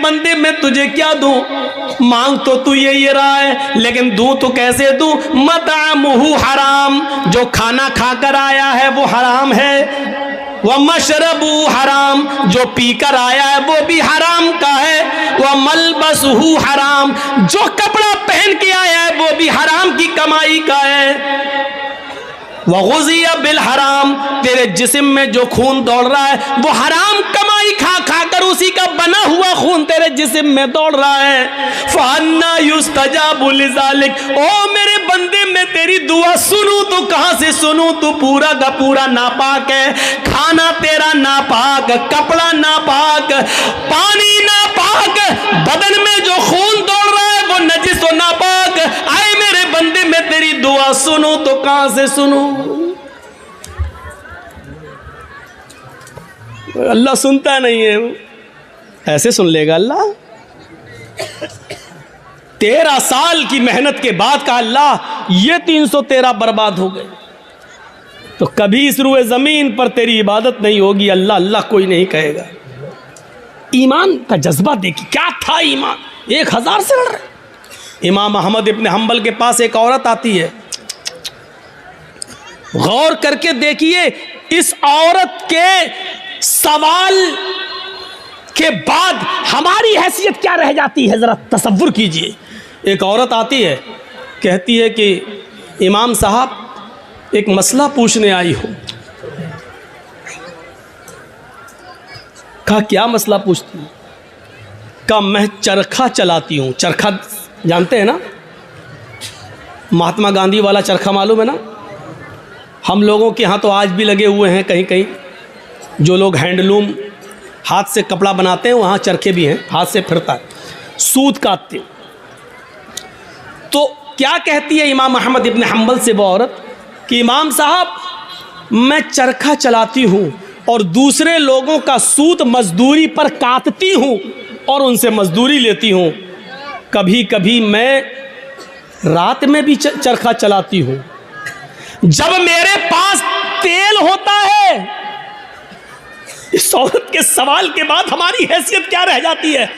बंदे मैं तुझे क्या दूं? मांग तो तू ये रहा है, लेकिन दूं तो कैसे दूं? मतामुहु हराम, जो खाना खाकर आया है वो हराम है। वह मशरबू हराम, जो पीकर आया है वो भी हराम का है। वह मलबसहु हराम, जो कपड़ा पहन के आया है वो भी हराम की कमाई का है। वग़ुज़िया बिल हराम, तेरे जिस्म में जो खून दौड़ रहा है वो हराम कमाई खा खा कर उसी का बना हुआ खून तेरे जिस्म में दौड़ रहा है। फ़अन्ना युस्तजाबु लिज़ालिक, ओ मेरे बंदे मैं तेरी दुआ सुनूं तो कहां से सुनूं? तू पूरा का पूरा नापाक है, खाना तेरा नापाक, कपड़ा नापाक, पानी नापाक, बदन में जो खून दौड़ रहा है वो नजिस और नापाक। आए मेरे बंदे मैं तेरी दुआ सुनूं तो कहां से सुनूं? अल्लाह सुनता नहीं है, ऐसे सुन लेगा अल्लाह? 13 साल की मेहनत के बाद का अल्लाह ये 313 बर्बाद हो गए, तो कभी इस रुए जमीन पर तेरी इबादत नहीं होगी। अल्लाह अल्लाह कोई नहीं कहेगा। ईमान का जज्बा देखिए, क्या था ईमान। 1000 से लड़ रहे। इमाम अहमद इब्न हंबल के पास एक औरत आती है, गौर करके देखिए इस औरत के सवाल के बाद हमारी हैसियत क्या रह जाती है, जरा तसव्वुर कीजिए। एक औरत आती है, कहती है कि इमाम साहब एक मसला पूछने आई हूं। कहा क्या मसला पूछती हूँ? कहा मैं चरखा चलाती हूँ। चरखा जानते हैं ना, महात्मा गांधी वाला चरखा मालूम है ना? हम लोगों के यहाँ तो आज भी लगे हुए हैं कहीं कहीं। जो लोग हैंडलूम हाथ से कपड़ा बनाते हैं वहाँ चरखे भी हैं, हाथ से फिरता है, सूत काटते हैं। तो क्या कहती है इमाम अहमद इब्न हंबल से वो औरत कि इमाम साहब मैं चरखा चलाती हूँ और दूसरे लोगों का सूत मजदूरी पर काटती हूँ और उनसे मजदूरी लेती हूँ। कभी कभी मैं रात में भी चरखा चलाती हूँ। जब मेरे पास तेल होता है, इस औरत के सवाल के बाद हमारी हैसियत क्या रह जाती है?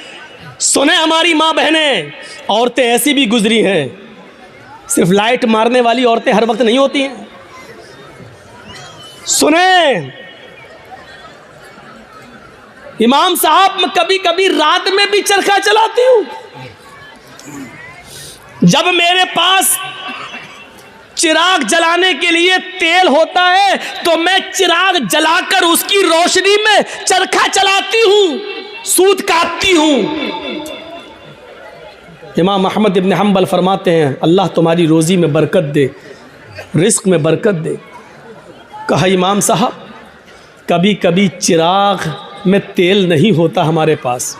सुने हमारी माँ बहनें, औरतें ऐसी भी गुजरी हैं। सिर्फ लाइट मारने वाली औरतें हर वक्त नहीं होती हैं। सुने इमाम साहब, मैं कभी कभी रात में भी चरखा चलाती हूँ। जब मेरे पास चिराग जलाने के लिए तेल होता है तो मैं चिराग जलाकर उसकी रोशनी में चरखा चलाती हूँ, सूत काटती हूँ। इमाम अहमद इब्न हंबल फरमाते हैं अल्लाह तुम्हारी रोज़ी में बरकत दे, रिस्क में बरकत दे। कहा इमाम साहब कभी कभी चिराग में तेल नहीं होता हमारे पास,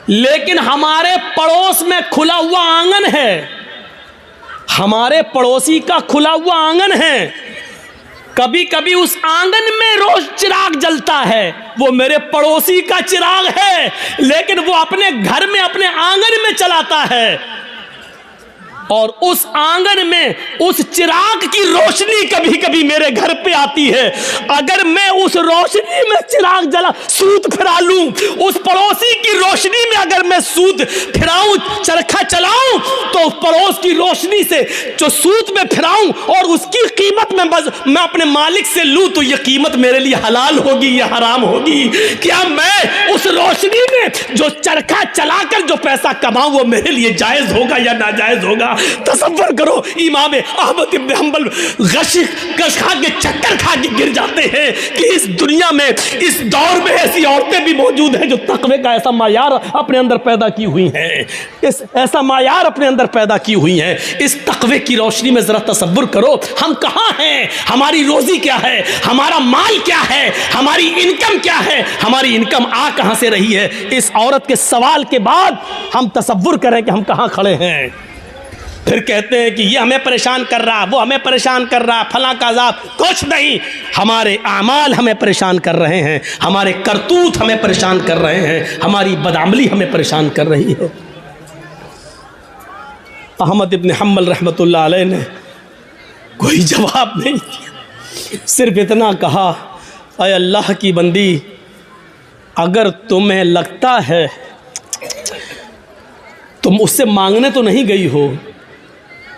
लेकिन हमारे पड़ोस में खुला हुआ आंगन है, हमारे पड़ोसी का खुला हुआ आंगन है। कभी कभी उस आंगन में रोज चिराग जलता है, वो मेरे पड़ोसी का चिराग है, लेकिन वो अपने घर में अपने आंगन में चलाता है और उस आंगन में उस चिराग की रोशनी कभी कभी मेरे घर पे आती है। अगर मैं उस रोशनी में चिराग जला सूत फिरा लूं, उस पड़ोसी की रोशनी में अगर मैं सूत फिराऊं, चरखा चलाऊं, तो पड़ोस की रोशनी से जो सूत में फिराऊं और उसकी कीमत में मैं अपने मालिक से लूं, तो यह कीमत मेरे लिए हलाल होगी या हराम होगी? क्या मैं उस रोशनी में जो चरखा चलाकर जो पैसा कमाऊं वो मेरे लिए जायज होगा या नाजायज होगा? तसव्वुर करो, इमाम अहमद इब्न हंबल गश खा के चक्कर खा के गिर जाते हैं कि इस दुनिया में, इस दौर में ऐसी औरतें भी मौजूद हैं जो तकवे का ऐसा मायार अपने अंदर पैदा की हुई हैं, ऐसा मायार अपने अंदर पैदा की हुई हैं। इस तकवे की रोशनी में जरा तसव्वुर करो, हम कहाँ हैं, हमारी रोजी क्या है, हमारा माल क्या है, हमारी इनकम क्या है, हमारी इनकम आ कहाँ से रही है? इस औरत के सवाल के बाद हम तसव्वुर करें कि हम कहाँ खड़े हैं। फिर कहते हैं कि ये हमें परेशान कर रहा, वो हमें परेशान कर रहा, फला का अज़ाब। कुछ नहीं, हमारे आमाल हमें परेशान कर रहे हैं, हमारे करतूत हमें परेशान कर रहे हैं, हमारी बदअमली हमें परेशान कर रही है। अहमद इब्न हंबल रहमतुल्लाह अलैह ने कोई जवाब नहीं दिया, सिर्फ इतना कहा, ऐ अल्लाह की बंदी, अगर तुम्हें लगता है तुम उससे मांगने तो नहीं गई हो,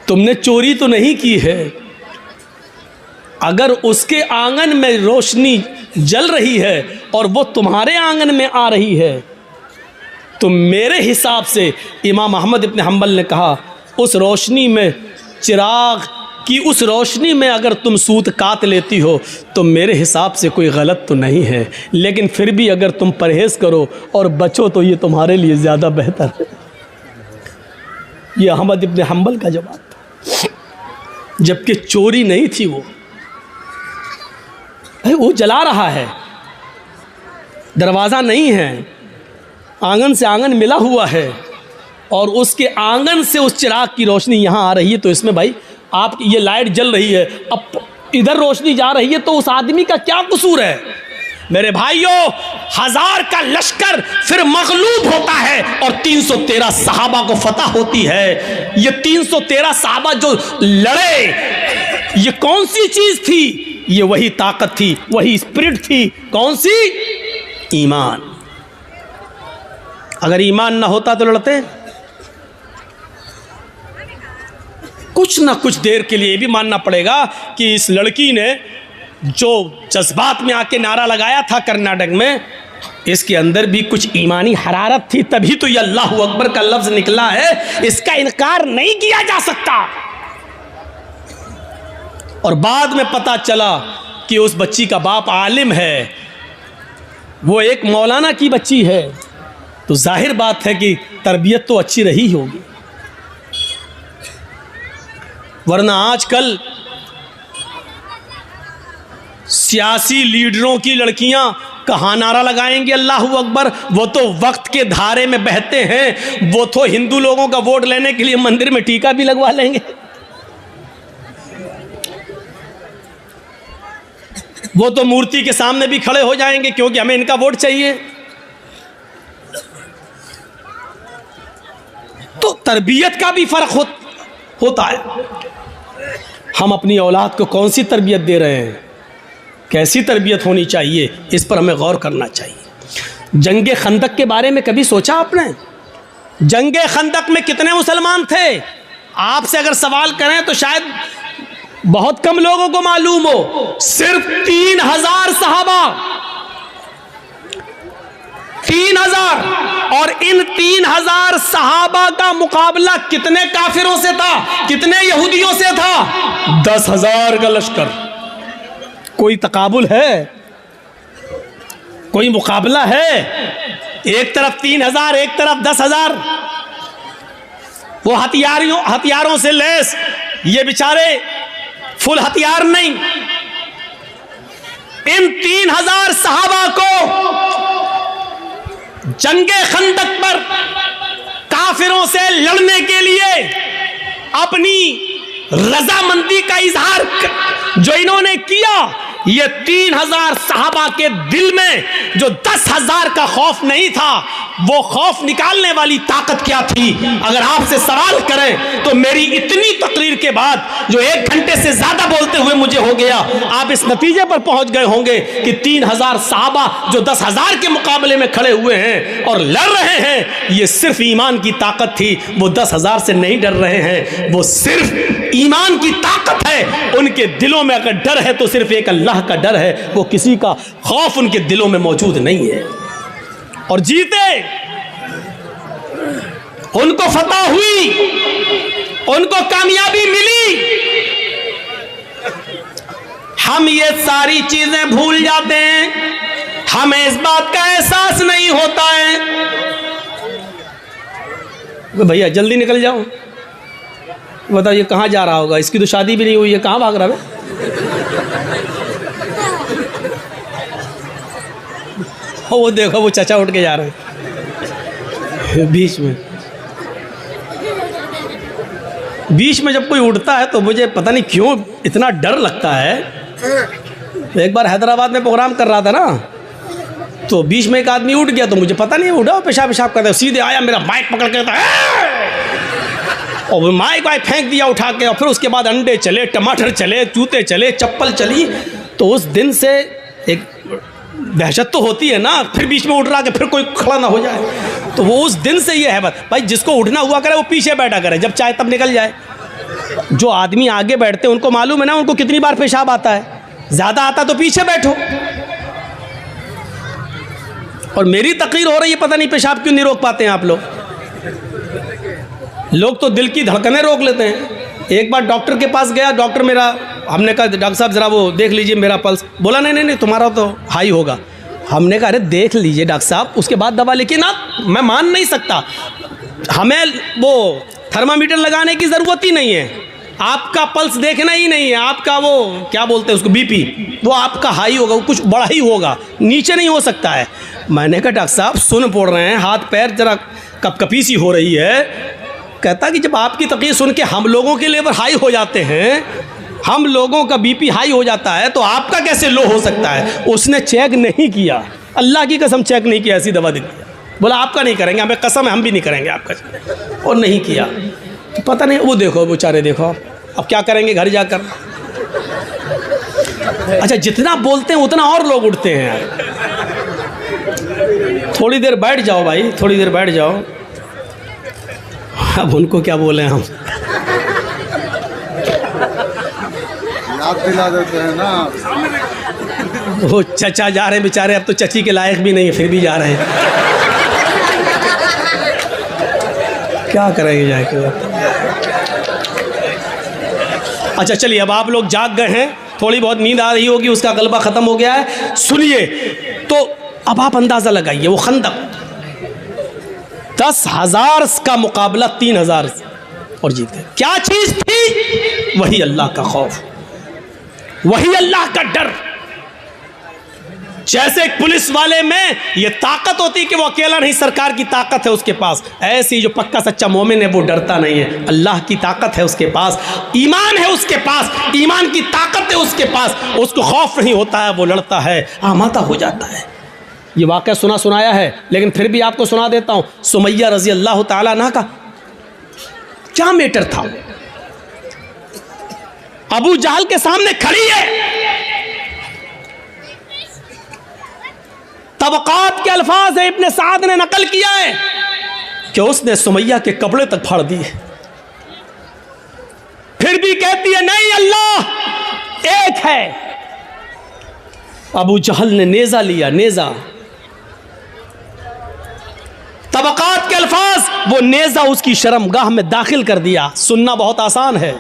तुमने चोरी तो नहीं की है, अगर उसके आंगन में रोशनी जल रही है और वो तुम्हारे आंगन में आ रही है, तो मेरे हिसाब से इमाम अहमद इब्न हम्बल ने कहा उस रोशनी में, चिराग की उस रोशनी में अगर तुम सूत काट लेती हो तो मेरे हिसाब से कोई गलत तो नहीं है, लेकिन फिर भी अगर तुम परहेज़ करो और बचो तो ये तुम्हारे लिए ज़्यादा बेहतर है। ये अहमद इब्न हम्बल का जवाब था, जबकि चोरी नहीं थी। वो जला रहा है, दरवाज़ा नहीं है, आंगन से आंगन मिला हुआ है और उसके आंगन से उस चिराग की रोशनी यहाँ आ रही है, तो इसमें भाई आप ये लाइट जल रही है, अब इधर रोशनी जा रही है, तो उस आदमी का क्या कसूर है? मेरे भाइयों, 1000 का लश्कर फिर मगलूब होता है और 313 सहाबा को फतह होती है। ये 313 सहाबा जो लड़े, ये कौन सी चीज थी? ये वही ताकत थी, वही स्पिरिट थी। कौन सी? ईमान। अगर ईमान ना होता तो लड़ते? कुछ ना कुछ देर के लिए भी मानना पड़ेगा कि इस लड़की ने जो जज्बात में आके नारा लगाया था कर्नाटक में, इसके अंदर भी कुछ ईमानी हरारत थी, तभी तो ये अल्लाह अकबर का लफ्ज निकला है। इसका इनकार नहीं किया जा सकता। और बाद में पता चला कि उस बच्ची का बाप आलिम है, वो एक मौलाना की बच्ची है, तो जाहिर बात है कि तरबियत तो अच्छी रही होगी। वरना आजकल सियासी लीडरों की लड़कियां कहाँ नारा लगाएंगे अल्लाह अकबर? वो तो वक्त के धारे में बहते हैं, वो तो हिंदू लोगों का वोट लेने के लिए मंदिर में टीका भी लगवा लेंगे। वो तो मूर्ति के सामने भी खड़े हो जाएंगे क्योंकि हमें इनका वोट चाहिए। तो तरबियत का भी फर्क होता है। हम अपनी औलाद को कौन सी तरबियत दे रहे हैं, कैसी तरबियत होनी चाहिए, इस पर हमें गौर करना चाहिए। जंगे खंदक के बारे में कभी सोचा आपने? जंगे खंदक में कितने मुसलमान थे? आपसे अगर सवाल करें तो शायद बहुत कम लोगों को मालूम हो। सिर्फ 3000 सहाबा, 3000, और इन 3000 सहाबा का मुकाबला कितने काफिरों से था, कितने यहूदियों से था? 10,000 का लश्कर। कोई तकाबुल है? कोई मुकाबला है? एक तरफ 3000, एक तरफ 10,000। वो हथियारों से लैस, ये बेचारे फुल हथियार नहीं। इन 3000 सहाबा को जंगे खंदक पर काफिरों से लड़ने के लिए अपनी रजामंदी का इजहार जो इन्होंने किया, ये 3000 सहाबा के दिल में जो 10,000 का खौफ नहीं था, वो खौफ निकालने वाली ताकत क्या थी? अगर आपसे सवाल करें तो मेरी इतनी तकरीर के बाद जो 1 घंटे से ज्यादा बोलते हुए मुझे हो गया, आप इस नतीजे पर पहुंच गए होंगे कि 3000 सहाबा जो 10,000 के मुकाबले में खड़े हुए हैं और लड़ रहे हैं, ये सिर्फ ईमान की ताकत थी। वो 10,000 से नहीं डर रहे हैं, वो सिर्फ ईमान की ताकत है। उनके दिलों में अगर डर है तो सिर्फ एक अल्लाह का डर है, वो किसी का खौफ उनके दिलों में मौजूद नहीं है। और जीते, उनको फतह हुई, उनको कामयाबी मिली। हम ये सारी चीजें भूल जाते हैं, हमें इस बात का एहसास नहीं होता है। भैया जल्दी निकल जाओ, बताओ ये कहाँ जा रहा होगा? इसकी तो शादी भी नहीं हुई है, कहाँ भाग रहा है? वो देखो, वो चाचा उठ के जा रहे हैं। बीच में जब कोई उठता है तो मुझे पता नहीं क्यों इतना डर लगता है। एक बार हैदराबाद में प्रोग्राम कर रहा था ना, तो बीच में एक आदमी उठ गया, तो मुझे पता नहीं उठा, पेशाब करता, सीधे आया, मेरा माइक पकड़ के और माइक वाइक फेंक दिया उठा के। और फिर उसके बाद अंडे चले, टमाटर चले, जूते चले, चप्पल चली। तो उस दिन से एक दहशत तो होती है ना, फिर बीच में उठ रहा कि फिर कोई खड़ा ना हो जाए। तो वो उस दिन से ये है बस भाई, जिसको उठना हुआ करे वो पीछे बैठा करे, जब चाहे तब निकल जाए। जो आदमी आगे बैठते हैं उनको मालूम है ना उनको कितनी बार पेशाब आता है, ज़्यादा आता तो पीछे बैठो। और मेरी तकरीर हो रही है, पता नहीं पेशाब क्यों नहीं रोक पाते हैं आप लोग। लोग तो दिल की धड़कनें रोक लेते हैं। एक बार डॉक्टर के पास गया, डॉक्टर मेरा, हमने कहा डॉक्टर साहब ज़रा वो देख लीजिए मेरा पल्स। बोला नहीं नहीं नहीं तुम्हारा तो हाई होगा। हमने कहा अरे देख लीजिए डॉक्टर साहब, उसके बाद दवा। लेकिन आप, मैं मान नहीं सकता, हमें वो थर्मामीटर लगाने की ज़रूरत ही नहीं है, आपका पल्स देखना ही नहीं है, आपका वो क्या बोलते हैं उसको बीपी, वो आपका हाई होगा, वो कुछ बड़ा ही होगा, नीचे नहीं हो सकता है। मैंने कहा डॉक्टर साहब सुन पड़ रहे हैं, हाथ पैर जरा कपकपी सी हो रही है। कहता कि जब आपकी तकलीफ सुन के हम लोगों के लेवल हाई हो जाते हैं, हम लोगों का बीपी हाई हो जाता है, तो आपका कैसे लो हो सकता है। उसने चेक नहीं किया, अल्लाह की कसम चेक नहीं किया, ऐसी दवा दी। बोला आपका नहीं करेंगे, हमें कसम है हम भी नहीं करेंगे आपका, और नहीं किया। तो पता नहीं, वो देखो बेचारे, देखो अब क्या करेंगे घर जाकर। अच्छा जितना बोलते हैं उतना और लोग उठते हैं। थोड़ी देर बैठ जाओ भाई, थोड़ी देर बैठ जाओ। अब उनको क्या बोले हम, याद दिला देते हैं ना। वो चचा जा रहे हैं बेचारे, अब तो चची के लायक भी नहीं है, फिर भी जा रहे हैं। क्या करेंगे जाके। अच्छा चलिए, अब आप लोग जाग गए हैं, थोड़ी बहुत नींद आ रही होगी, उसका गलबा ख़त्म हो गया है। सुनिए, तो अब आप अंदाज़ा लगाइए, वो खंदक 10,000 का मुकाबला 3,000 और जीते। क्या चीज़ थी? वही अल्लाह का खौफ, वही अल्लाह का डर। जैसे एक पुलिस वाले में ये ताकत होती है कि वो अकेला नहीं, सरकार की ताकत है उसके पास, ऐसी जो पक्का सच्चा मोमिन है वो डरता नहीं है। अल्लाह की ताकत है उसके पास, ईमान है उसके पास, ईमान की ताकत है उसके पास, उसको खौफ नहीं होता है, वो लड़ता है, आमादा हो जाता है। ये वाक़या सुनाया है, लेकिन फिर भी आपको सुना देता हूँ। सुमैया रज़ी अल्लाह ताला अन्हा का क्या मैटर था। अबू जहल के सामने खड़ी है, तबक़ात के अल्फाज है, इब्ने साद ने नकल किया है कि उसने सुमैया के कपड़े तक फाड़ दिए। फिर भी कहती है नहीं, अल्लाह एक है। अबू जहल ने नेज़ा लिया, नेज़ा, तबक़ात के अल्फाज, वो नेज़ा उसकी शर्मगाह में दाखिल कर दिया। सुनना बहुत आसान है,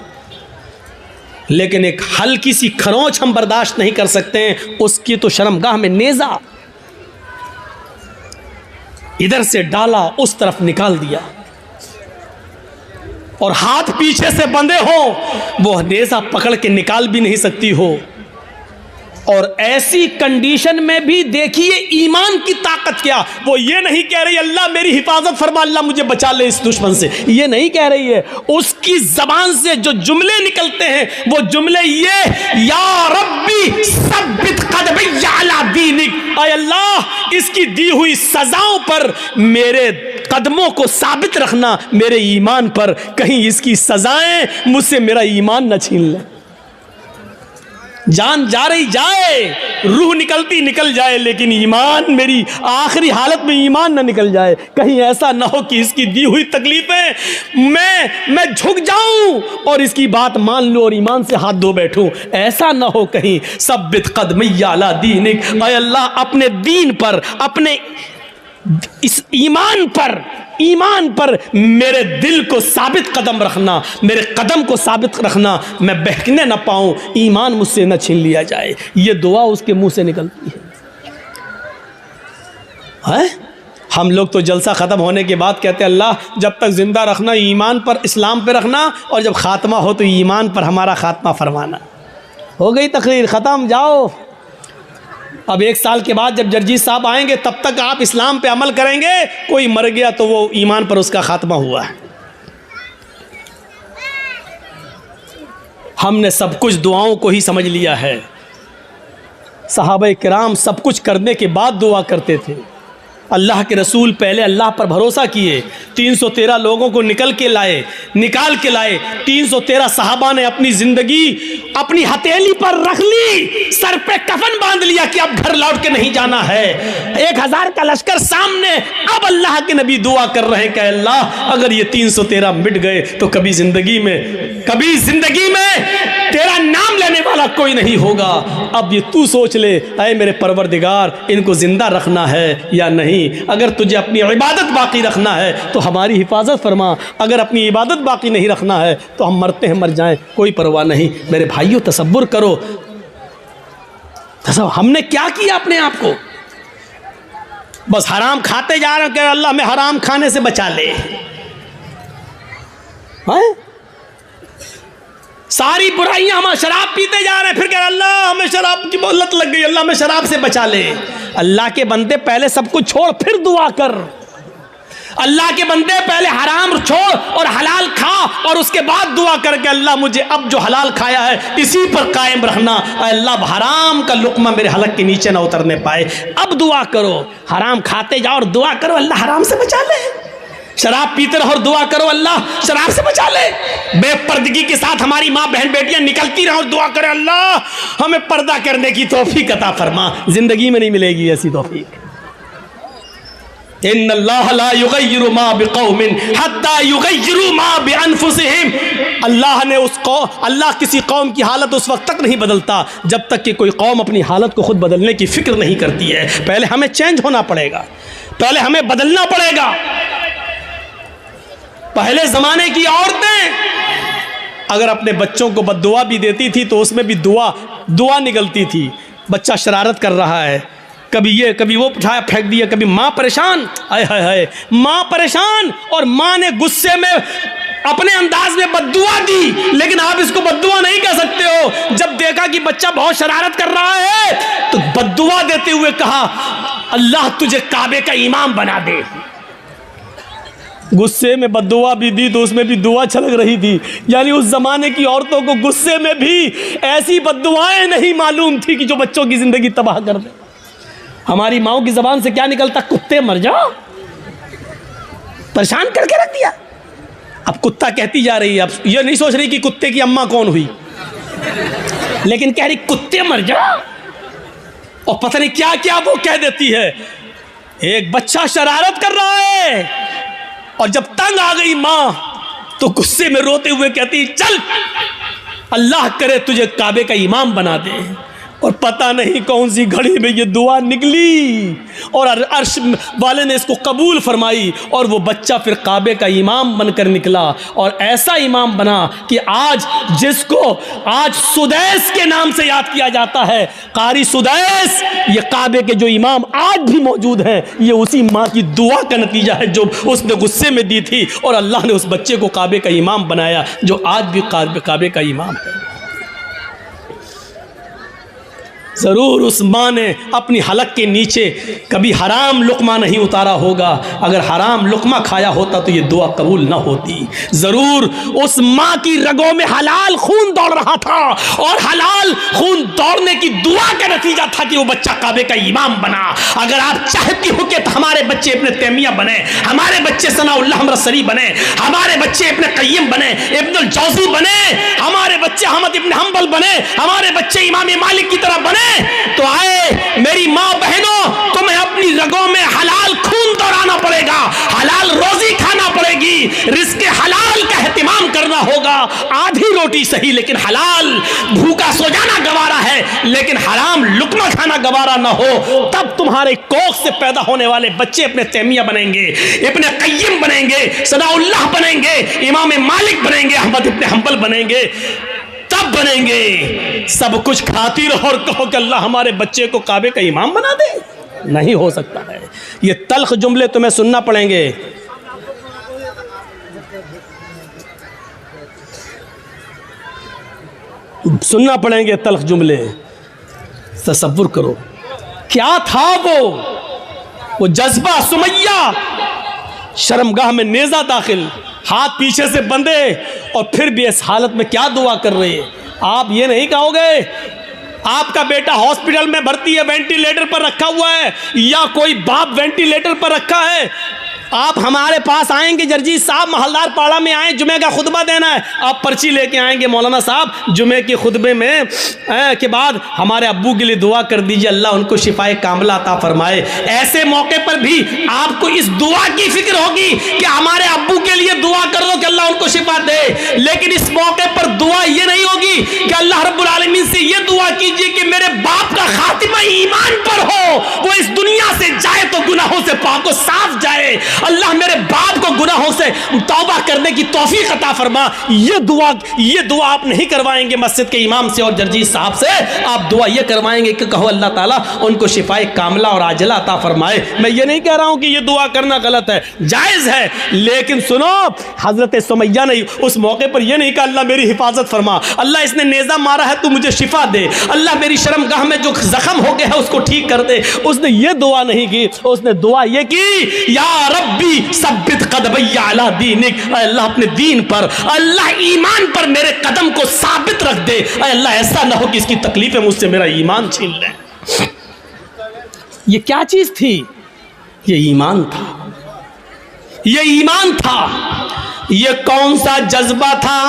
लेकिन एक हल्की सी खरोंच हम बर्दाश्त नहीं कर सकते हैं। उसकी तो शर्मगाह में नेज़ा, इधर से डाला, उस तरफ निकाल दिया, और हाथ पीछे से बंधे हो, वो नेज़ा पकड़ के निकाल भी नहीं सकती हो। और ऐसी कंडीशन में भी देखिए ईमान की ताकत क्या। वो ये नहीं कह रही अल्लाह मेरी हिफाजत फरमा, अल्लाह मुझे बचा ले इस दुश्मन से, ये नहीं कह रही है। उसकी जबान से जो जुमले निकलते हैं वो जुमले ये, या रब्बी सब्बित क़दमी अला दीनिक, ऐ अल्लाह इसकी दी हुई सजाओं पर मेरे कदमों को साबित रखना, मेरे ईमान पर, कहीं इसकी सजाएं मुझसे मेरा ईमान न छीन ले। जान जा रही जाए, रूह निकलती निकल जाए, लेकिन ईमान, मेरी आखिरी हालत में ईमान ना निकल जाए। कहीं ऐसा ना हो कि इसकी दी हुई तकलीफें मैं झुक जाऊं और इसकी बात मान लूं और ईमान से हाथ धो बैठूं। ऐसा ना हो कहीं। सब्बित क़दमी अला दीनिक, ऐ अल्लाह अपने दीन पर, अपने इस ईमान पर मेरे दिल को साबित कदम रखना, मेरे कदम को साबित रखना, मैं बहकने न पाऊं, ईमान मुझसे न छीन लिया जाए। ये दुआ उसके मुंह से निकलती है। हम लोग तो जलसा ख़त्म होने के बाद कहते हैं अल्लाह जब तक ज़िंदा रखना ईमान पर, इस्लाम पर रखना, और जब ख़ात्मा हो तो ईमान पर हमारा ख़ात्मा फरमाना। हो गई तकरीर, ख़त्म, जाओ। अब 1 साल के बाद जब जर्जी साहब आएंगे तब तक आप इस्लाम पे अमल करेंगे। कोई मर गया तो वो ईमान पर उसका खात्मा हुआ है। हमने सब कुछ दुआओं को ही समझ लिया है। सहाबा किराम सब कुछ करने के बाद दुआ करते थे। अल्लाह के रसूल पहले अल्लाह पर भरोसा किए, 313 लोगों को निकाल के लाए 313 सहाबा ने अपनी ज़िंदगी अपनी हथेली पर रख ली, सर पे कफन बांध लिया कि अब घर लौट के नहीं जाना है। 1000 का लश्कर सामने, अब अल्लाह के नबी दुआ कर रहे हैं कि अल्लाह अगर ये 313 मिट गए तो कभी ज़िंदगी में तेरा नाम लेने वाला कोई नहीं होगा। अब ये तू सोच ले, ऐ मेरे परवरदिगार, इनको जिंदा रखना है या नहीं। अगर तुझे अपनी इबादत बाकी रखना है तो हमारी हिफाजत फरमा, अगर अपनी इबादत बाकी नहीं रखना है तो हम मरते हैं मर जाएं, कोई परवाह नहीं। मेरे भाइयों तसव्वुर करो, हमने क्या किया अपने आप को, बस हराम खाते जा रहे हैं कि अल्लाह हमें हराम खाने से बचा ले। सारी बुराइयां, हम शराब पीते जा रहे हैं, फिर कह अल्लाह हमें शराब की लत लग गई, अल्लाह हमें शराब से बचा ले। अल्लाह के बंदे पहले सब कुछ छोड़ फिर दुआ कर। अल्लाह के बंदे पहले हराम छोड़ और हलाल खा और उसके बाद दुआ करके अल्लाह मुझे अब जो हलाल खाया है इसी पर कायम रखना, अल्लाह हराम का लुक़मा मेरे हलक के नीचे ना उतरने पाए। अब दुआ करो, हराम खाते जाओ और दुआ करो अल्लाह हराम से बचा ले। शराब पीते रहो और दुआ करो अल्लाह शराब से बचा ले। बेपर्दगी के साथ हमारी माँ बहन बेटियां निकलती रहो और दुआ करे अल्लाह हमें पर्दा करने की तौफीक अता फरमा। जिंदगी में नहीं मिलेगी ऐसी तौफीक। इन्नल्लाह ला युगय्यिरु मा बिक़ौमिन हत्ता युगय्यिरु मा बिअनफुसिहिम। अल्लाह किसी कौम की हालत उस वक्त तक नहीं बदलता जब तक कि कोई कौम अपनी हालत को खुद बदलने की फिक्र नहीं करती है। पहले हमें चेंज होना पड़ेगा, पहले हमें बदलना पड़ेगा। पहले ज़माने की औरतें अगर अपने बच्चों को बद्दुआ भी देती थी तो उसमें भी दुआ निकलती थी। बच्चा शरारत कर रहा है, कभी ये कभी वो उठाया फेंक दिया, कभी माँ परेशान, हाय हाय हाय माँ परेशान, और माँ ने गुस्से में अपने अंदाज में बद्दुआ दी। लेकिन आप इसको बद्दुआ नहीं कह सकते हो। जब देखा कि बच्चा बहुत शरारत कर रहा है तो बद्दुआ देते हुए कहा अल्लाह तुझे काबे का इमाम बना दे। गुस्से में बद्दुआ भी दी तो उसमें भी दुआ छलक रही थी। यानी उस जमाने की औरतों को गुस्से में भी ऐसी बद्दुआएं नहीं मालूम थी कि जो बच्चों की जिंदगी तबाह कर दे। हमारी माओ की जबान से क्या निकलता, कुत्ते मर जाओ, परेशान करके रख दिया। अब कुत्ता कहती जा रही है, अब ये नहीं सोच रही कि कुत्ते की अम्मा कौन हुई, लेकिन कह रही कुत्ते मर जाओ, और पता नहीं क्या क्या वो कह देती है। एक बच्चा शरारत कर रहा है और जब तंग आ गई माँ तो गुस्से में रोते हुए कहती चल अल्लाह करे तुझे काबे का इमाम बना दे। और पता नहीं कौन सी घड़ी में ये दुआ निकली और अर्श वाले ने इसको कबूल फरमाई और वो बच्चा फिर काबे का इमाम बनकर निकला। और ऐसा इमाम बना कि आज जिसको आज सुदैस के नाम से याद किया जाता है, कारी सुदैस, ये काबे के जो इमाम आज भी मौजूद हैं, ये उसी माँ की दुआ का नतीजा है जो उसने गुस्से में दी थी और अल्लाह ने उस बच्चे को काबे का इमाम बनाया जो आज भी काबे का इमाम है। ज़रूर उस माँ ने अपनी हलक के नीचे कभी हराम लुक़मा नहीं उतारा होगा। अगर हराम लुक़मा खाया होता तो ये दुआ कबूल न होती। ज़रूर उस माँ की रगों में हलाल खून दौड़ रहा था और हलाल खून दौड़ने की दुआ का नतीजा था कि वो बच्चा काबे का इमाम बना। अगर आप चाहती हो कि हमारे बच्चे इब्न तैमिया बने, हमारे बच्चे सनाउल्लाह हमरसरी बने, हमारे बच्चे इब्न क़य्यिम बने, इब्नुल जौज़ी बने, हमारे बच्चे अहमद इब्न हम्बल बने, हमारे बच्चे इमाम मालिक की तरह बने, तो आए मेरी माँ बहनों, तुम्हें अपनी रगों में हलाल खून दौड़ाना पड़ेगा, हलाल रोजी खाना पड़ेगी, रिज़्क़ हलाल का एहतिमाम करना होगा। आधी रोटी सही लेकिन हलाल, भूखा सो जाना गवारा है लेकिन हराम लुक़मा खाना गवारा ना हो, तब तुम्हारे कोख से पैदा होने वाले बच्चे अपने तैमिया बनेंगे, इब्न क़य्यिम बनेंगे, सनाउल्लाह बनेंगे, इमाम मालिक बनेंगे, अहमद इब्न हम्बल बनेंगे, तब बनेंगे। सब कुछ खाती रहो और कहो कि अल्लाह हमारे बच्चे को काबे का इमाम बना दे, नहीं हो सकता है। ये तल्ख जुमले तुम्हें सुनना पड़ेंगे। सुनना पड़ेंगे तल्ख जुमले। तसव्वुर करो क्या था वो जज्बा। सुमैया शर्मगाह में नेज़ा दाखिल, हाथ पीछे से बंधे और फिर भी इस हालत में क्या दुआ कर रहे हैं। आप ये नहीं कहोगे आपका बेटा हॉस्पिटल में भर्ती है, वेंटिलेटर पर रखा हुआ है, या कोई बाप वेंटिलेटर पर रखा है, आप हमारे पास आएंगे, जर्जी साहब महलदार पाड़ा में आए, जुमे का खुतबा देना है, आप पर्ची लेके आएंगे, मौलाना साहब जुमे के खुतबे में के बाद हमारे अब्बू के लिए दुआ कर दीजिए, अल्लाह उनको शिफाए कामिला अता फरमाए। ऐसे मौके पर भी आपको इस दुआ की फिक्र होगी कि हमारे अब्बू के लिए दुआ कर दो कि अल्लाह उनको शिफा दे, लेकिन इस मौके पर दुआ ये नहीं होगी कि अल्लाह रब्बुल आलमीन से ये दुआ कीजिए कि मेरे बाप का खातिमा ईमान पर हो, वो इस दुनिया से जाए तो गुनाहों से पाक साफ जाए, अल्लाह मेरे बाप को गुनाहों से तौबा करने की तौफीक अता फरमा। ये दुआ आप नहीं करवाएंगे मस्जिद के इमाम से और जर्जी साहब से, आप दुआ ये करवाएंगे कि कहो अल्लाह ताला उनको शिफाए कामिला और आजिला अता फरमाए। मैं ये नहीं कह रहा हूं कि ये दुआ करना गलत है, जायज़ है, लेकिन सुनो, हजरत सुमैया ने उस मौके पर यह नहीं कहा अल्लाह मेरी हिफाजत फरमा, अल्लाह इसने नेज़ा मारा है तू मुझे शिफा दे, अल्लाह मेरी शर्मगाह में जो जख्म हो गया है उसको ठीक कर दे। उसने ये दुआ नहीं की, उसने दुआ ये की या रब्बी सब्बित कदमैया अला दीनिक, अल्लाह अपने दीन पर, अल्लाह ईमान पर मेरे कदम को साबित रख दे, अल्लाह ऐसा ना हो कि इसकी तकलीफें मुझसे मेरा ईमान छीन ले। ये क्या चीज थी? ये ईमान था, ये ईमान था। ये कौन सा जज्बा था?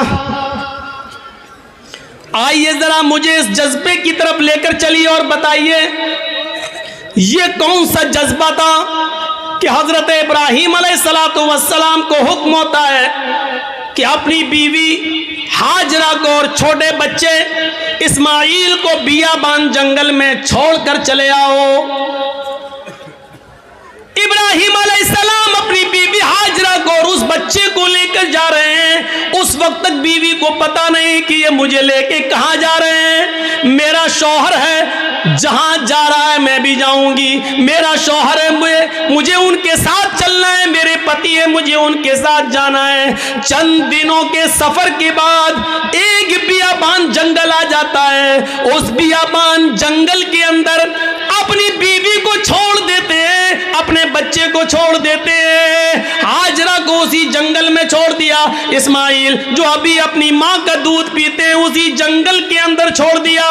आइए जरा मुझे इस जज्बे की तरफ लेकर चलिए और बताइए ये कौन सा जज्बा था कि हजरत इब्राहीम अलैहिस्सलातु वस्सलाम को हुक्म होता है कि अपनी बीवी हाजरा को और छोटे बच्चे इस्माइल को बियाबान जंगल में छोड़कर चले आओ। इब्राहीम अलैहिस्सलाम अपनी बीवी हाजरा को और उस बच्चे को लेकर जा रहे हैं। उस वक्त तक बीवी को पता नहीं कि ये मुझे लेके कहां जा रहे हैं। मेरा शौहर है, जहां जा रहा है मैं भी जाऊंगी। मेरा शौहर है, मुझे उनके साथ चलना है। मेरे पति है, मुझे उनके साथ जाना है। चंद दिनों के सफर के बाद एक बियाबान जंगल आ जाता है। उस बियाबान जंगल के अंदर अपनी बीवी को छोड़ देते हैं, अपने बच्चे को छोड़ देते हैं। हाजरा को उसी जंगल में छोड़ दिया। इस्माइल जो अभी अपनी मां का दूध पीते हैं उसी जंगल के अंदर छोड़ दिया।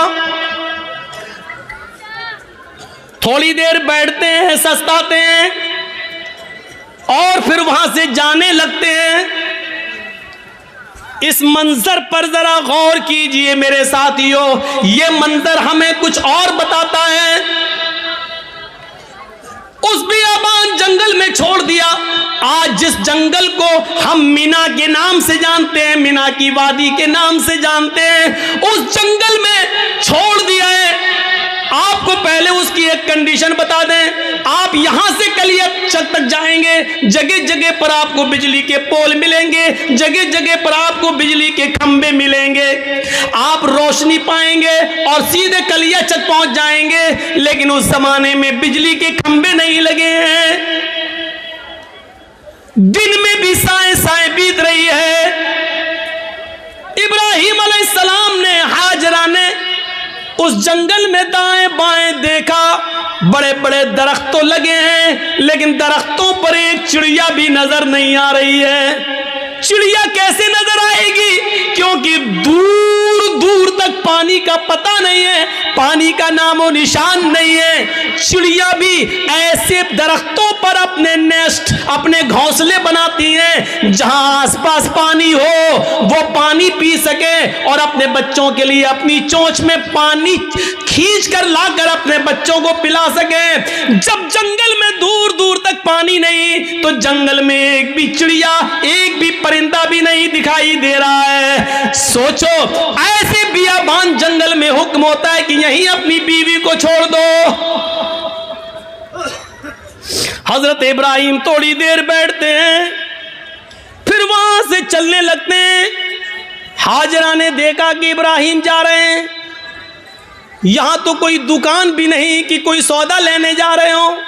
थोड़ी देर बैठते हैं, सस्ताते हैं और फिर वहां से जाने लगते हैं। इस मंजर पर जरा गौर कीजिए मेरे साथियों, यह मंजर हमें कुछ और बताता है। उस बियाबान जंगल में छोड़ दिया। आज जिस जंगल को हम मीना के नाम से जानते हैं, मीना की वादी के नाम से जानते हैं, उस जंगल में छोड़ दिया है। आपको पहले उसकी एक कंडीशन बता दें, आप यहां से कलियाचक तक जाएंगे, जगह जगह पर आपको बिजली के पोल मिलेंगे, जगह जगह पर आपको बिजली के खंबे मिलेंगे, आप रोशनी पाएंगे और सीधे कलियाचक पहुंच जाएंगे। लेकिन उस जमाने में बिजली के खंबे नहीं लगे हैं, दिन में भी साए साए बीत रही है। इब्राहीम अलैहिस्सलाम ने, हाजरा ने उस जंगल में दाएं बाएं देखा, बड़े बड़े दरख्त तो लगे हैं लेकिन दरख्तों पर एक चिड़िया भी नजर नहीं आ रही है। चिड़िया कैसे नजर आएगी? क्योंकि दूर दूर तक पानी का पता नहीं है, पानी का नामो निशान नहीं है। चिड़िया भी ऐसे दरख्तों पर अपने नेस्ट, अपने घोंसले बनाती हैं जहां आसपास पानी हो, वो पानी पी सके और अपने बच्चों के लिए अपनी चोंच में पानी खींच कर लाकर अपने बच्चों को पिला सके। जब जंगल में दूर दूर तक पानी नहीं तो जंगल में एक भी चिड़िया, एक भी परिंदा भी नहीं दिखाई दे रहा है। सोचो, ऐसे बियाबान जंगल में हुक्म होता है कि यहीं अपनी बीवी को छोड़ दो। हजरत इब्राहिम थोड़ी देर बैठते हैं, फिर वहां से चलने लगते हैं। हाजरा ने देखा कि इब्राहिम जा रहे हैं, यहां तो कोई दुकान भी नहीं कि कोई सौदा लेने जा रहे हो।